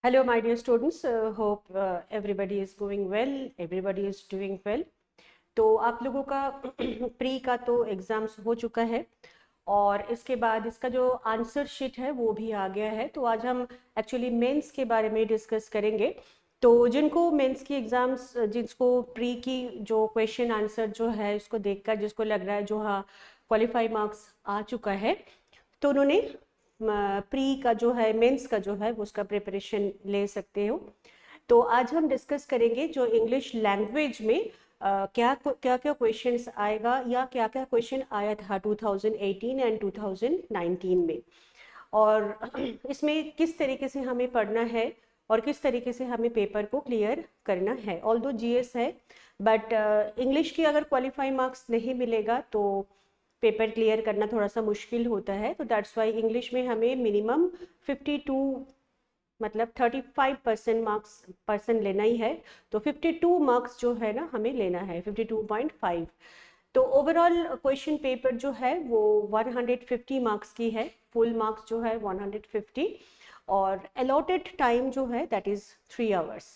Hello, my dear students. Hope everybody is going well. Everybody is doing well. तो आप लोगों का pre का तो एग्ज़ाम्स हो चुका है और इसके बाद इसका जो आंसर शीट है वो भी आ गया है। तो आज हम एक्चुअली मेंस के बारे में डिस्कस करेंगे। तो जिनको मेंस की एग्ज़ाम्स, जिसको प्री की जो क्वेश्चन आंसर जो है उसको देखकर जिसको लग रहा है जो हाँ क्वालिफाई मार्क्स आ चुका है, तो उन्होंने प्री का जो है मेंस का जो है उसका प्रिपरेशन ले सकते हो। तो आज हम डिस्कस करेंगे जो इंग्लिश लैंग्वेज में क्या क्या क्या क्वेश्चंस आएगा या क्या क्या क्वेश्चन आया था 2018 एंड 2019 में, और इसमें किस तरीके से हमें पढ़ना है और किस तरीके से हमें पेपर को क्लियर करना है। ऑल्दो जीएस है बट इंग्लिश की अगर क्वालिफाई मार्क्स नहीं मिलेगा तो पेपर क्लियर करना थोड़ा सा मुश्किल होता है। तो दैट्स वाई इंग्लिश में हमें मिनिमम 52 मतलब 35% मार्क्स पर्सन लेना ही है। तो 52 मार्क्स जो है ना हमें लेना है 52.5। तो ओवरऑल क्वेश्चन पेपर जो है वो 150 मार्क्स की है, फुल मार्क्स जो है 150 और अलॉटेड टाइम जो है दैट इज़ 3 आवर्स।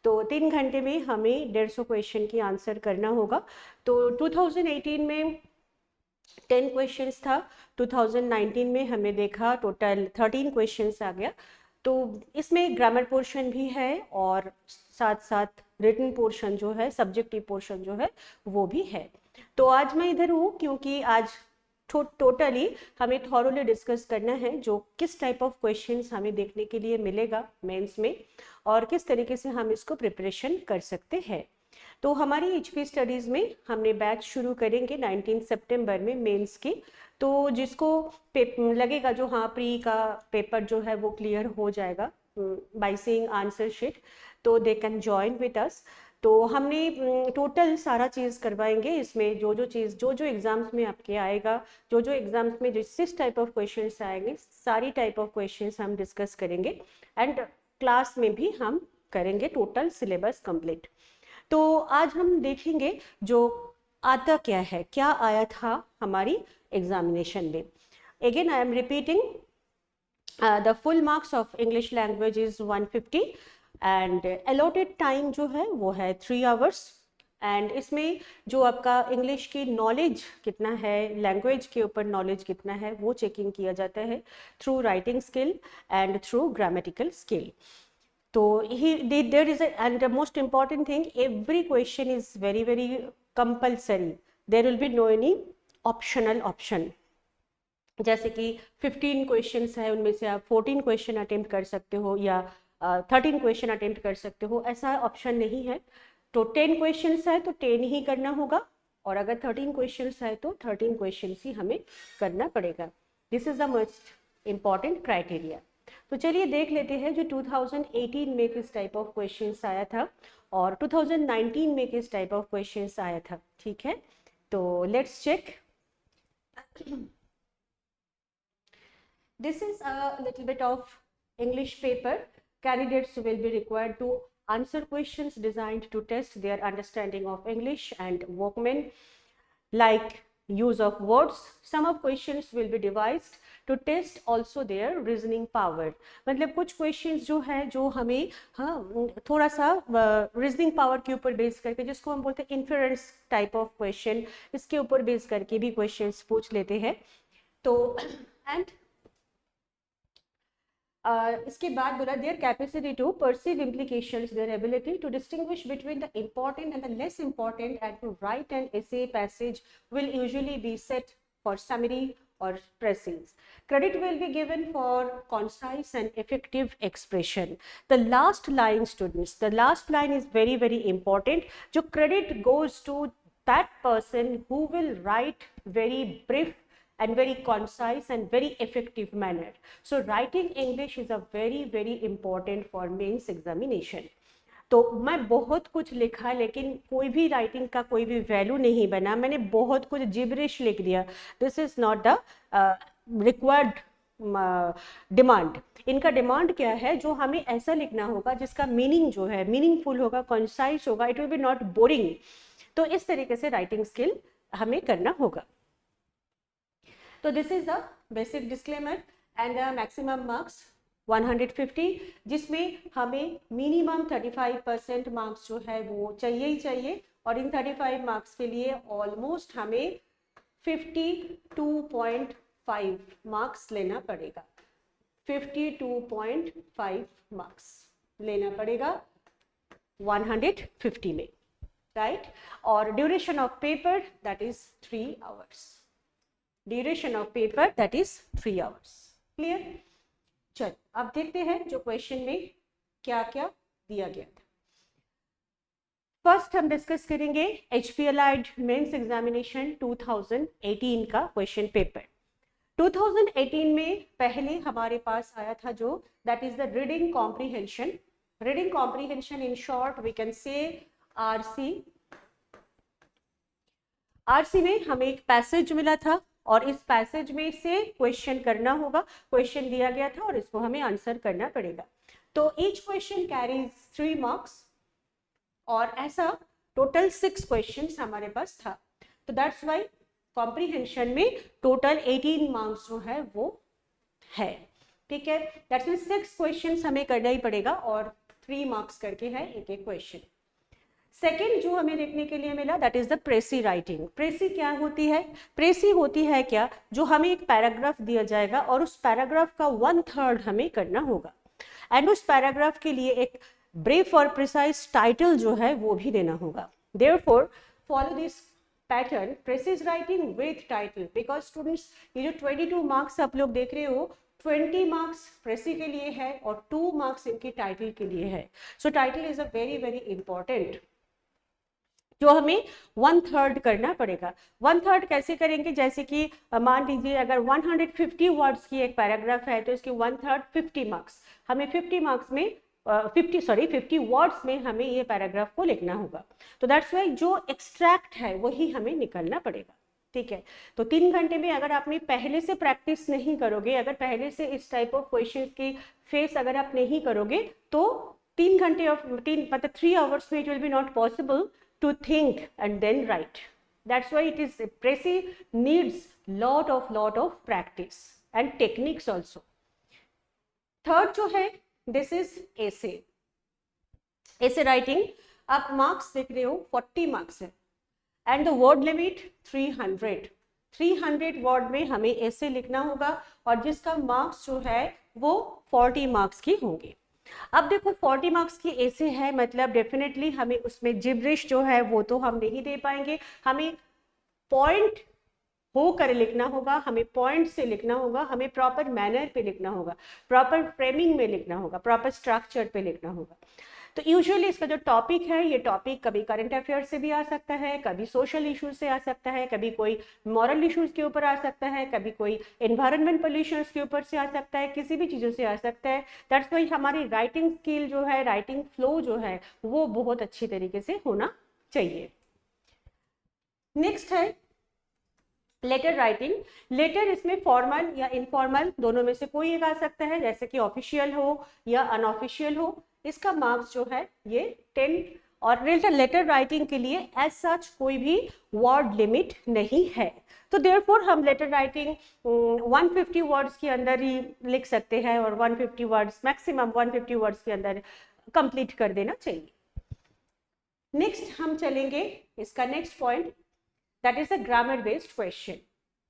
तो 3 घंटे में हमें 150 क्वेश्चन की आंसर करना होगा। तो 2018 में 10 क्वेश्चंस था, 2019 में हमें देखा टोटल 13 क्वेश्चंस आ गया। तो इसमें ग्रामर पोर्शन भी है और साथ साथ रिटन पोर्शन जो है, सब्जेक्टिव पोर्शन जो है वो भी है। तो आज मैं इधर हूँ क्योंकि आज टोटली हमें थॉरोली डिस्कस करना है जो किस टाइप ऑफ क्वेश्चंस हमें देखने के लिए मिलेगा मेंस में और किस तरीके से हम इसको प्रिपरेशन कर सकते हैं। तो हमारी एचपी स्टडीज़ में हमने बैच शुरू करेंगे 19 सितंबर में मेंस की। तो जिसको लगेगा जो हाँ प्री का पेपर जो है वो क्लियर हो जाएगा बाय सीइंग आंसर शीट, तो they can join with us. तो हमने टोटल सारा चीज़ करवाएंगे इसमें, जो जो चीज़ जो जो एग्ज़ाम्स में आपके आएगा, जो जो एग्ज़ाम्स में जिस टाइप ऑफ क्वेश्चंस आएंगे, सारी टाइप ऑफ क्वेश्चंस हम डिस्कस करेंगे एंड क्लास में भी हम करेंगे टोटल सिलेबस कंप्लीट। तो आज हम देखेंगे जो आता क्या है, क्या आया था हमारी एग्जामिनेशन में। Again I am repeating, the full marks of English language is 150 and allotted time जो है वो है 3 आवर्स। एंड इसमें जो आपका इंग्लिश की नॉलेज कितना है, लैंग्वेज के ऊपर नॉलेज कितना है, वो चेकिंग किया जाता है through writing skill and through grammatical skill. So there is and the most important thing, every question is very compulsory. There will be no any optional option. जैसे कि 15 क्वेश्चंस है उनमें से आप 14 क्वेश्चन अटेम्प्ट कर सकते हो या 13 क्वेश्चन अटेम्प्ट कर सकते हो, ऐसा ऑप्शन नहीं है। तो 10 क्वेश्चंस है तो 10 ही करना होगा और अगर 13 क्वेश्चंस है तो 13 क्वेश्चंस ही हमें करना पड़ेगा। This is the most important criteria. तो चलिए देख लेते हैं जो 2018 में किस टाइप ऑफ क्वेश्चंस आया था और 2019 में किस टाइप ऑफ क्वेश्चंस आया था। ठीक है, तो let's check. This is a little bit of English paper. Candidates will be required to answer questions designed to test their understanding of English and vocabulary, like use of words. Some of questions will be devised to test also their reasoning power. मतलब कुछ questions जो है जो हमें हाँ थोड़ा सा reasoning power के ऊपर बेस करके, जिसको हम बोलते हैं inference type of question, इसके ऊपर बेस करके भी questions पूछ लेते हैं। तो and इसके बाद बोला their capacity to perceive implications, their ability to distinguish between the important and the less important and to write an essay passage will usually be set for summary or praise. Credit will be given for concise and effective expression. The last line, students, the last line is very important. जो credit goes to that person who will write very brief and very concise and very effective manner. So writing English is a very important for mains examination. तो मैं बहुत कुछ लिखा लेकिन कोई भी writing का कोई भी वैल्यू नहीं बना, मैंने बहुत कुछ जिब्रिश लिख दिया। This is not the required demand. इनका डिमांड क्या है, जो हमें ऐसा लिखना होगा जिसका मीनिंग जो है मीनिंगफुल होगा, कंसाइज होगा, it will be not boring. तो इस तरीके से राइटिंग स्किल हमें करना होगा। तो this is the basic disclaimer and maximum marks 150, जिसमें हमें मिनिमम 35% मार्क्स जो है वो चाहिए ही चाहिए, और इन 35 मार्क्स के लिए ऑलमोस्ट हमें 52.5 मार्क्स लेना पड़ेगा, 52.5 मार्क्स लेना पड़ेगा 150 में, राइट। और duration of paper that is 3 hours, duration of paper that is 3 hours. Clear? चलो अब देखते हैं जो क्वेश्चन में क्या क्या दिया गया था। फर्स्ट हम डिस्कस करेंगे HPLI मेंस एग्जामिनेशन 2018 का क्वेश्चन पेपर। 2018 में पहले हमारे पास आया था जो that is the reading comprehension. Reading comprehension in short we can say RC। RC में हमें एक पैसेज मिला था और इस पैसेज में से क्वेश्चन करना होगा, क्वेश्चन दिया गया था और इसको हमें आंसर करना पड़ेगा। तो ईच क्वेश्चन कैरीज 3 मार्क्स और ऐसा टोटल 6 क्वेश्चंस हमारे पास था। तो दैट्स व्हाई कॉम्प्रीहेंशन में टोटल 18 मार्क्स जो है वो है, ठीक है। दैट्स मीन 6 क्वेश्चंस हमें करना ही पड़ेगा और 3 मार्क्स करके है एक एक क्वेश्चन। सेकेंड जो हमें देखने के लिए मिला that is the precis writing. Precis क्या होती है? प्रेसी होती है क्या, जो हमें एक पैराग्राफ दिया जाएगा और उस पैराग्राफ का 1/3 हमें करना होगा एंड उस पैराग्राफ के लिए एक ब्रीफ और प्रिसाइज टाइटल जो है वो भी देना होगा। Therefore follow this pattern, precious writing with title, because students ये जो 22 मार्क्स आप लोग देख रहे हो 20 मार्क्स प्रेसी के लिए है और 2 मार्क्स इनकी टाइटल के लिए है। सो title is a very very important जो हमें 1/3 करना पड़ेगा। 1/3 कैसे करेंगे? जैसे कि मान लीजिए अगर 150 वर्ड्स की एक पैराग्राफ है तो इसकी 1/3 50 मार्क्स, हमें 50 मार्क्स में 50 वर्ड्स में हमें ये पैराग्राफ को लिखना होगा। तो दैट्स वाई जो एक्सट्रैक्ट है वही हमें निकलना पड़ेगा, ठीक है। तो 3 घंटे में अगर आपने पहले से प्रैक्टिस नहीं करोगे, अगर पहले से इस टाइप ऑफ क्वेश्चन की फेस अगर आप नहीं करोगे तो 3 घंटे मतलब 3 आवर्स में it will be not possible to think and then write. That's why it is Presi needs lot of practice and techniques also. Third जो है this is essay. Essay writing आप marks देख रहे हो 40 marks है and the word limit 300 word में हमें essay लिखना होगा और जिसका marks जो है वो 40 marks की होंगे। अब देखो 40 मार्क्स की ऐसे है, मतलब डेफिनेटली हमें उसमें जिब्रिश जो है वो तो हम नहीं दे पाएंगे, हमें पॉइंट होकर लिखना होगा, हमें पॉइंट से लिखना होगा, हमें प्रॉपर मैनर पे लिखना होगा, प्रॉपर फ्रेमिंग में लिखना होगा, प्रॉपर स्ट्रक्चर पे लिखना होगा। तो यूजुअली इसका जो टॉपिक है ये टॉपिक कभी करंट अफेयर से भी आ सकता है, कभी सोशल इश्यूज से आ सकता है, कभी कोई मॉरल इश्यूज के ऊपर आ सकता है, कभी कोई एनवायरनमेंट पोल्यूशन के ऊपर से आ सकता है, किसी भी चीज़ों से आ सकता है। दैट्स वाई हमारी राइटिंग स्किल जो है, राइटिंग फ्लो जो है वो बहुत अच्छी तरीके से होना चाहिए। नेक्स्ट है लेटर राइटिंग। लेटर इसमें फॉर्मल या इनफॉर्मल दोनों में से कोई एक आ सकता है, जैसे कि ऑफिशियल हो या अनऑफिशियल हो। इसका मार्क्स जो है ये 10 और लेटर राइटिंग के लिए एज सच कोई भी वर्ड लिमिट नहीं है। तो देयरफॉर हम लेटर राइटिंग 150 वर्ड्स के अंदर ही लिख सकते हैं और 150 वर्ड्स मैक्सिमम 150 वर्ड्स के अंदर कंप्लीट कर देना चाहिए। नेक्स्ट हम चलेंगे इसका next point that is a grammar based question.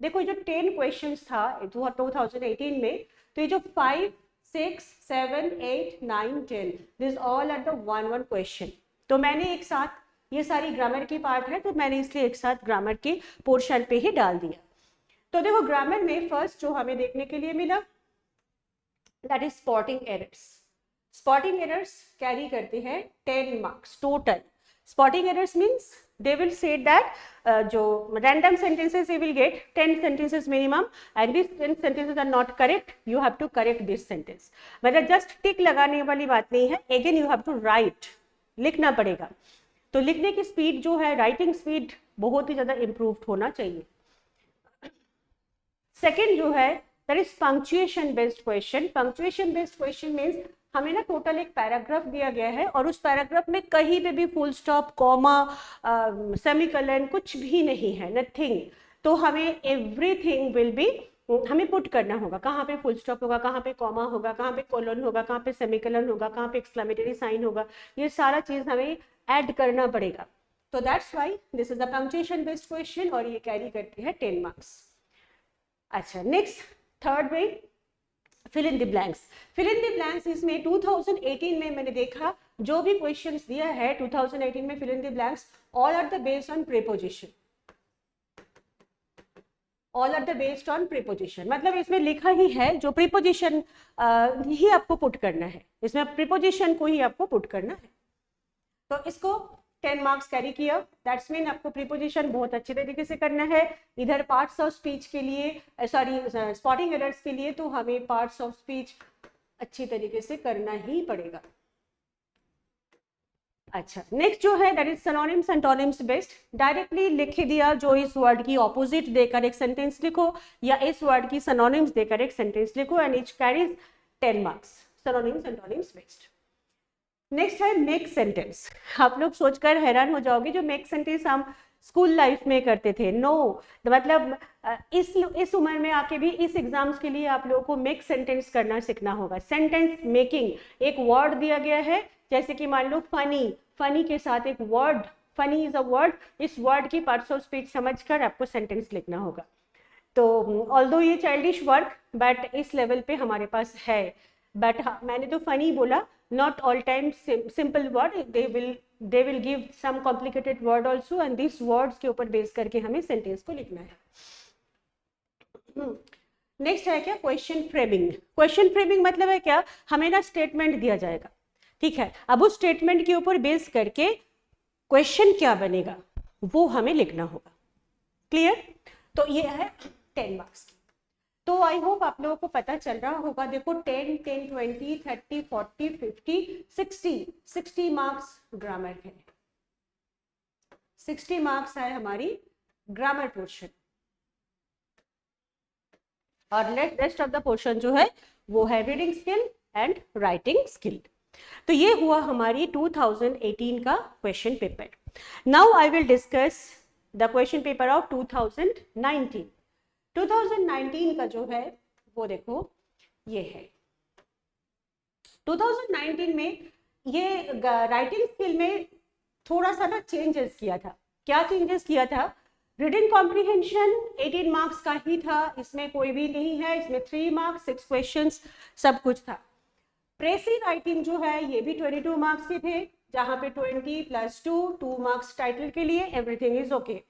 देखो जो 10 क्वेश्चंस था 2018 में, तो ये जो 5, 6, 7, 8, 9, 10 this all are the 1 question. तो मैंने एक साथ ये सारी ग्रामर की पार्ट है तो मैंने इसलिए एक साथ ग्रामर के पोर्शन पे ही डाल दिया। तो देखो ग्रामर में फर्स्ट जो हमें देखने के लिए मिला that is spotting errors. Spotting errors carry करते हैं 10 marks total. Spotting errors means they will say that जो random sentences you will get 10 sentences minimum and these 10 sentences are not correct, you have to correct this sentence। मतलब just टिक लगाने वाली बात नहीं है, again you have to write, लिखना पड़ेगा। तो लिखने की स्पीड जो है, राइटिंग स्पीड बहुत ही ज़्यादा इम्प्रूव्ड होना चाहिए। सेकेंड जो है that is punctuation based question. Punctuation based question means हमें ना टोटल एक पैराग्राफ दिया गया है और उस पैराग्राफ में कहीं पे भी फुल स्टॉप, कॉमा, सेमीकोलन कुछ भी नहीं है, नथिंग। तो हमें एवरीथिंग विल बी हमें पुट करना होगा, कहाँ पे फुल स्टॉप होगा, कहाँ पे कॉमा होगा, कहाँ पे कोलन होगा, कहाँ पे सेमीकोलन होगा, कहाँ पे एक्सक्लेमेटरी साइन होगा, ये सारा चीज हमें ऐड करना पड़ेगा। तो that's why this is a punctuation based question और ये कैरी करती है 10 मार्क्स। अच्छा, next third way, fill in the blanks. Fill in the blanks इसमें 2018 में मैंने देखा जो भी क्वेश्चंस दिया है 2018 में fill in the blanks, all are the based on preposition, all are the based on preposition. मतलब इसमें लिखा ही है जो प्रीपोजिशन ही आपको पुट करना है, इसमें प्रीपोजिशन को ही आपको पुट करना है। तो इसको 10 मार्क्स कैरी किया, दैट्स मीन आपको प्रीपोजिशन बहुत अच्छे तरीके से करना है। इधर पार्ट्स ऑफ स्पीच के लिए सॉरी स्पॉटिंग एरर्स के लिए तो हमें पार्ट्स ऑफ स्पीच अच्छी तरीके से करना ही पड़ेगा। अच्छा, नेक्स्ट जो है that is synonyms antonyms based. Directly लिख दिया जो इस वर्ड की ऑपोजिट देकर एक सेंटेंस लिखो या इस वर्ड की सिनोनिम्स देकर एक सेंटेंस लिखो and each carries 10 marks, synonyms antonyms based. Next है मेक सेंटेंस। आप लोग सोचकर हैरान हो जाओगे जो मेक सेंटेंस हम स्कूल लाइफ में करते थे, नो मतलब इस उम्र में आके भी इस एग्जाम्स के लिए आप लोगों को मेक सेंटेंस करना सीखना होगा। सेंटेंस मेकिंग, एक वर्ड दिया गया है जैसे कि मान लो फनी, फनी के साथ एक word, funny is a word, इस वर्ड की पार्ट्स ऑफ स्पीच समझकर आपको सेंटेंस लिखना होगा। तो ऑल्दो ये चाइल्डिश वर्क बट इस लेवल पे हमारे पास है, बट मैंने तो फनी बोला, not all time simple word, they will give some complicated word also and these words के ऊपर बेस करके हमें सेंटेंस को लिखना है। नेक्स्ट है क्या, क्वेश्चन फ्रेमिंग। क्वेश्चन फ्रेमिंग मतलब है क्या, हमें ना स्टेटमेंट दिया जाएगा, ठीक है, अब उस स्टेटमेंट के ऊपर बेस करके क्वेश्चन क्या बनेगा वो हमें लिखना होगा। क्लियर? तो ये है 10 मार्क्स की। तो आई होप आप लोगों को पता चल रहा होगा। देखो 10, 10, 20, 30, 40, 50, 60 मार्क्स ग्रामर है, 60 मार्क्स है हमारी ग्रामर पोर्शन और रेस्ट ऑफ द पोर्शन जो है वो है reading skill and writing skill. तो ये हुआ हमारी 2018 का question paper. Now I will discuss the question paper of 2019। 2019 का जो है वो देखो ये है। 2019 में ये राइटिंग स्किल में थोड़ा सा ना चेंजेस किया था। क्या चेंजेस किया था? रीडिंग कॉम्प्रिहेंशन 18 मार्क्स का ही था, इसमें कोई भी नहीं है, इसमें 3 मार्क्स 6 क्वेश्चंस सब कुछ था। प्रेसी राइटिंग जो है ये भी 22 मार्क्स के थे, जहां पे 20 + 2 मार्क्स टाइटल के लिए, एवरीथिंग इज ओके।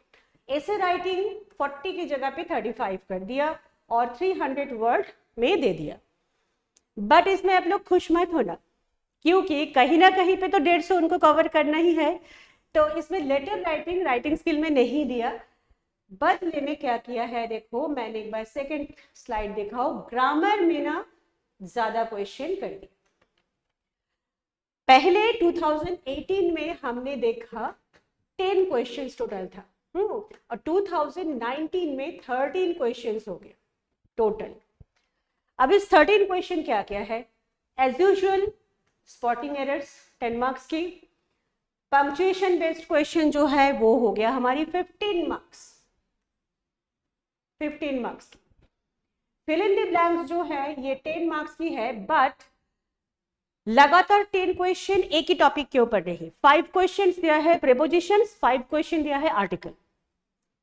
ऐसे राइटिंग 40 की जगह पे 35 कर दिया और 300 वर्ड में दे दिया। बट इसमें आप लोग खुश मत होना, क्योंकि कहीं ना कहीं पे तो 150 उनको कवर करना ही है। तो इसमें लेटर राइटिंग राइटिंग स्किल में नहीं दिया, बदले में क्या किया है, देखो मैंने एक बार सेकेंड स्लाइड दिखाओ, ग्रामर में ना ज्यादा क्वेश्चन कर दिया। पहले 2018 में हमने देखा 10 क्वेश्चंस टोटल था, और 2019 में 13 क्वेश्चंस हो गए टोटल। अब इस 13 क्वेश्चन क्या क्या है? As usual spotting errors 10 marks की, पंक्चुएशन बेस्ड क्वेश्चन जो है वो हो गया हमारी 15 मार्क्स, 15 मार्क्स की। फिल इन द ब्लैंक्स जो है ये 10 मार्क्स की है, बट लगातार 10 क्वेश्चन एक ही टॉपिक के ऊपर नहीं। 5 क्वेश्चन दिया है प्रीपोजिशंस, 5 क्वेश्चन दिया है आर्टिकल,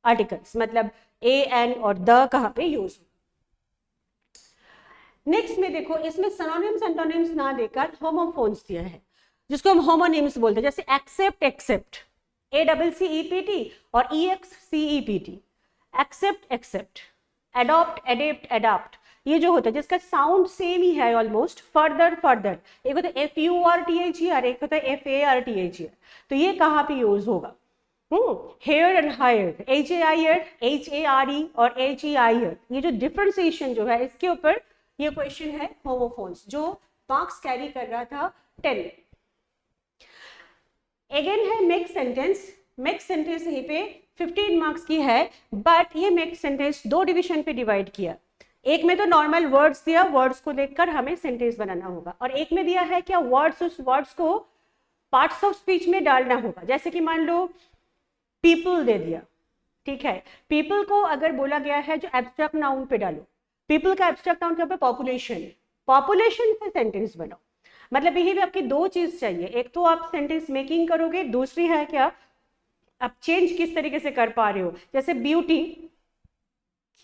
आर्टिकल्स मतलब ए एन और द कहां पे यूज। नेक्स्ट में देखो इसमें सिनोनिम्स एंटोनिम्स ना देकर होमोफोन्स दिया है, जिसको हम होमोनिम्स बोलते हैं, जैसे एक्सेप्ट, एक्सेप्ट ACCEPT और EXCEPT, accept except, adopt adept adapt, ये जो होता है जिसका साउंड सेम ही है ऑलमोस्ट। फर्दर फर्दर, एक होता है FURTHER, एक होता है FARTHER, तो ये कहाँ पे यूज होगा? Hair and hire, HAIR, HARE और HEIR, ये जो डिफरेंशिएशन जो है इसके ऊपर ये क्वेश्चन है होमोफोन्स, जो मार्क्स कैरी कर रहा था 10। अगेन है मेक सेंटेंस। मेक सेंटेंस यहीं पे 15 मार्क्स की है, बट ये मेक सेंटेंस 2 डिवीजन पे डिवाइड किया। एक में तो नॉर्मल वर्ड्स दिया, वर्ड्स को देखकर हमें सेंटेंस बनाना होगा, और एक में दिया है क्या वर्ड्स, उस वर्ड्स को पार्ट्स ऑफ स्पीच में डालना होगा। जैसे कि मान लो पीपल दे दिया, ठीक है, पीपल को अगर बोला गया है जो एब्स्ट्रैक्ट नाउन पे डालो, पीपल का एब्स्ट्रैक्ट नाउन क्या है? पॉपुलेशन। पॉपुलेशन से सेंटेंस बनाओ, मतलब यही भी आपकी दो चीज चाहिए, एक तो आप सेंटेंस मेकिंग करोगे, दूसरी है क्या, आप चेंज किस तरीके से कर पा रहे हो। जैसे beauty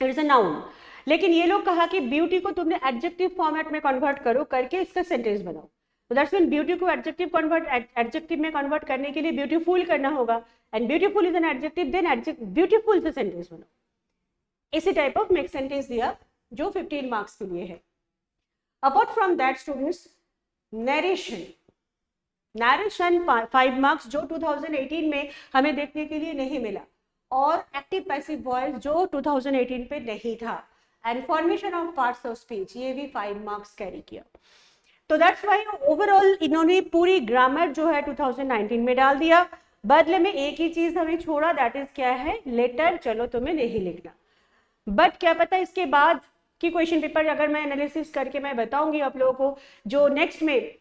it is a noun, लेकिन ये लोग कहा कि ब्यूटी को तुमने एडजेक्टिव फॉर्मेट में कन्वर्ट करो करके इसका सेंटेंस बनाओ। तो दैट्स मीन ब्यूटी को एडजेक्टिव में कन्वर्ट करने के लिए ब्यूटीफुल करना होगा, and beautiful is an adjective, then beautiful से सेंटेंस बनाओ। इसी टाइप ऑफ मेक सेंटेंस दिया जो 15 मार्क्स के लिए है। Apart from that students, narration 5 marks जो 2018 में हमें देखने के लिए नहीं मिला, और एक्टिव पैसिव वॉइस जो 2018 पे नहीं था, and formation of parts of speech ये भी 5 मार्क्स कैरी किया। तो दैट्स व्हाई ओवरऑल इन्होंने पूरी ग्रामर जो है 2019 में डाल दिया। बदले में एक ही चीज हमें छोड़ा, दैट इज क्या है, लेटर। चलो तुम्हें नहीं लिखना, बट क्या पता इसके बाद की क्वेश्चन पेपर अगर मैं एनालिसिस करके मैं बताऊंगी आप लोगों को, जो नेक्स्ट में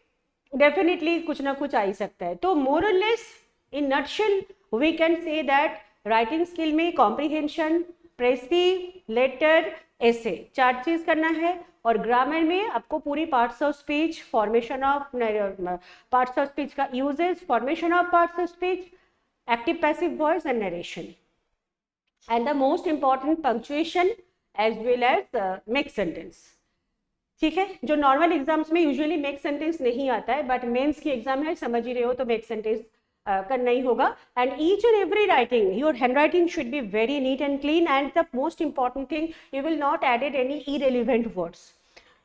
डेफिनेटली कुछ ना कुछ आ ही सकता है। तो मोर और less in nutshell we can say that writing skill में कॉम्प्रिहेंशन, प्रेसी, लेटर, एसे 4 चीज करना है, और ग्रामर में आपको पूरी parts of speech, formation of parts of speech का uses, formation of parts of speech, active passive voice and narration, and the most important punctuation as well as make sentence. ठीक है, जो नॉर्मल एग्जाम्स में usually make sentence नहीं आता है, but mains की exam है, समझ ही रहे हो, तो मेक सेंटेंस करना ही होगा। And each and every writing, your handwriting should be very neat and clean, and the most important thing, you will not added any irrelevant words.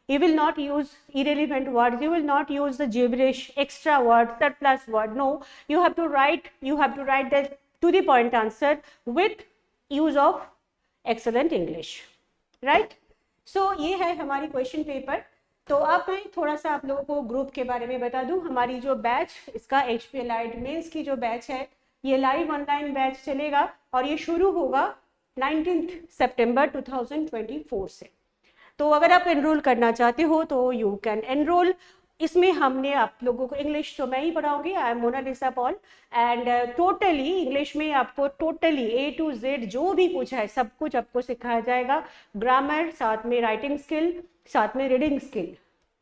You will not use irrelevant words, you will not use the gibberish, extra word, surplus word. No, you have to write the to the point answer with use of excellent English, right? So ये है हमारी question paper. तो अब मैं थोड़ा सा आप लोगों को ग्रुप के बारे में बता दूं। हमारी जो बैच, इसका HP Allied मेंस की जो बैच है, ये लाइव ऑनलाइन बैच चलेगा, और ये शुरू होगा 19 सितंबर 2024 से। तो अगर आप एनरोल करना चाहते हो तो यू कैन एनरोल। इसमें हमने आप लोगों को इंग्लिश तो मैं ही पढ़ाऊंगी, I am Monalisa Paul, and totally English में आपको टोटली A to Z जो भी पूछा है सब कुछ आपको सिखाया जाएगा। ग्रामर, साथ में राइटिंग स्किल, साथ में रीडिंग स्किल,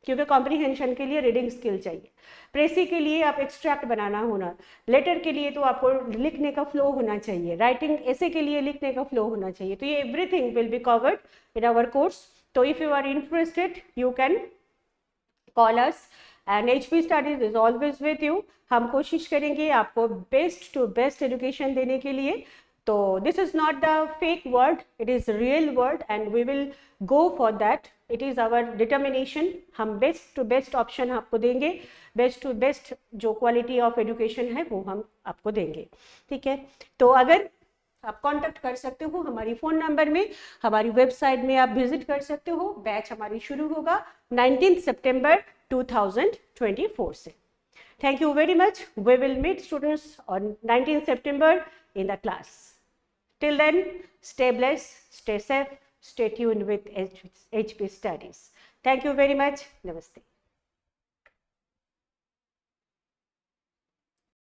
क्योंकि कॉम्प्रिहेंशन के लिए रीडिंग स्किल चाहिए, प्रेसी के लिए आप एक्सट्रैक्ट बनाना होना, लेटर के लिए तो आपको लिखने का फ्लो होना चाहिए, राइटिंग ऐसे के लिए लिखने का फ्लो होना चाहिए। तो ये everything will be covered in our course. तो if you are interested you can call us, and HP studies is always with you. हम कोशिश करेंगे आपको बेस्ट टू बेस्ट एजुकेशन देने के लिए। तो this is not the fake word, it is real word, and we will go for that, it is our determination. हम best to best option आपको देंगे, बेस्ट टू बेस्ट जो quality of education है वो हम आपको देंगे। ठीक है, तो अगर आप कांटेक्ट कर सकते हो हमारी फ़ोन नंबर में, हमारी वेबसाइट में आप विजिट कर सकते हो। बैच हमारी शुरू होगा 19 सितंबर 2024 से। Thank you very much. We will meet students on 19 September in the class. Till then, stay blessed, stay safe, stay tuned with HP Studies. Thank you very much. Namaste.